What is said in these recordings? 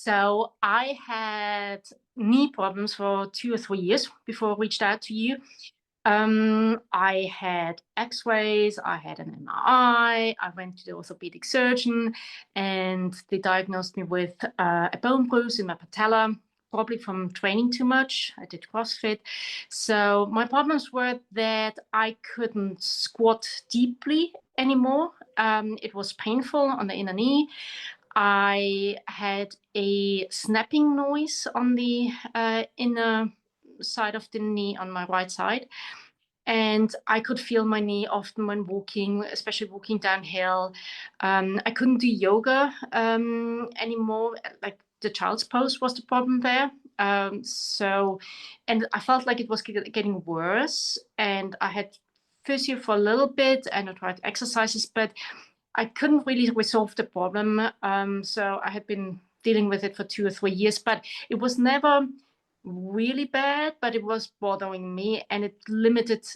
So I had knee problems for 2 or 3 years before I reached out to you. I had x-rays, I had an MRI, I went to the orthopedic surgeon, and they diagnosed me with a bone bruise in my patella, probably from training too much. I did CrossFit. So my problems were that I couldn't squat deeply anymore. It was painful on the inner knee. I had a snapping noise on the inner side of the knee on my right side. And I could feel my knee often when walking, especially walking downhill. I couldn't do yoga anymore. Like the child's pose was the problem there. And I felt like it was getting worse. And I had physio for a little bit, and I tried exercises, but I couldn't really resolve the problem. So I had been dealing with it for 2 or 3 years, but it was never really bad, but it was bothering me, and it limited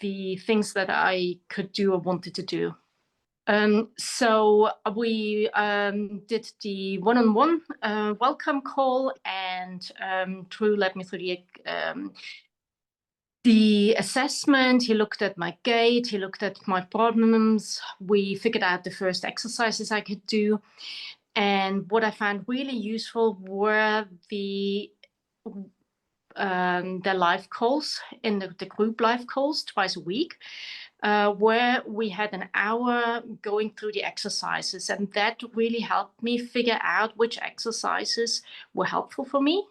the things that I could do or wanted to do. So we did the one-on-one welcome call, and Drew led me through the assessment. He looked at my gait, he looked at my problems. We figured out the first exercises I could do. And what I found really useful were the live calls, in the group live calls twice a week, where we had an hour going through the exercises. And that really helped me figure out which exercises were helpful for me.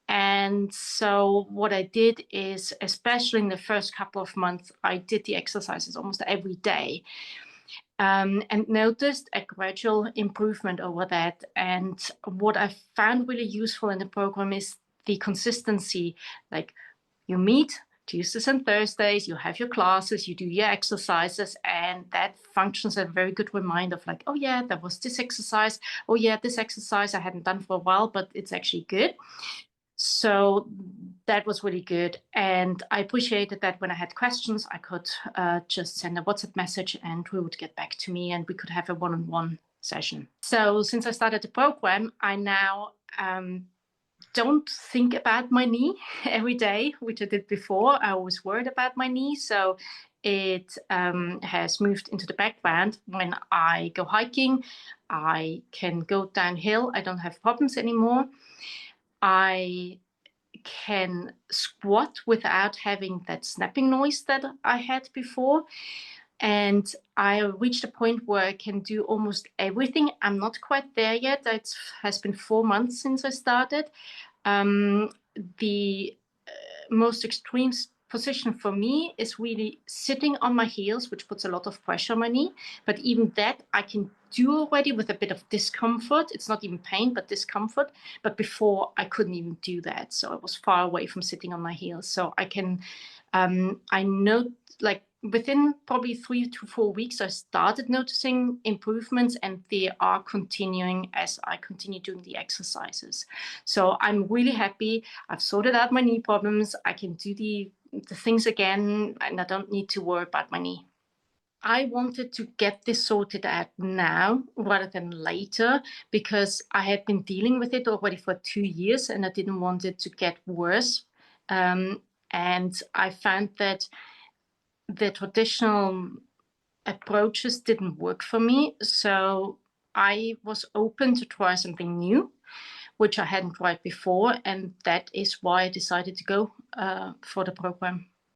And so what I did is, especially in the first couple of months, I did the exercises almost every day, and noticed a gradual improvement over that. And what I found really useful in the program is the consistency. Like, you meet Tuesdays and Thursdays, you have your classes, you do your exercises, and that functions as a very good reminder of like, oh yeah, there was this exercise. Oh yeah, this exercise I hadn't done for a while, but it's actually good. So that was really good. And I appreciated that when I had questions, I could just send a WhatsApp message and Drew would get back to me and we could have a one-on-one session. So since I started the program, I now don't think about my knee every day, which I did before. I was worried about my knee. So it has moved into the background. When I go hiking, I can go downhill. I don't have problems anymore. I can squat without having that snapping noise that I had before. And I reached a point where I can do almost everything. I'm not quite there yet. It has been 4 months since I started. The most extreme position for me is really sitting on my heels, which puts a lot of pressure on my knee. But even that I can do already with a bit of discomfort. It's not even pain, but discomfort. But before I couldn't even do that. So I was far away from sitting on my heels. So I can, I know, like within probably 3 to 4 weeks, I started noticing improvements, and they are continuing as I continue doing the exercises. So I'm really happy. I've sorted out my knee problems. I can do the things again, and I don't need to worry about my knee. I wanted to get this sorted out now rather than later, because I had been dealing with it already for 2 years and I didn't want it to get worse. And I found that the traditional approaches didn't work for me. So I was open to try something new, which I hadn't tried before. And that is why I decided to go for the program.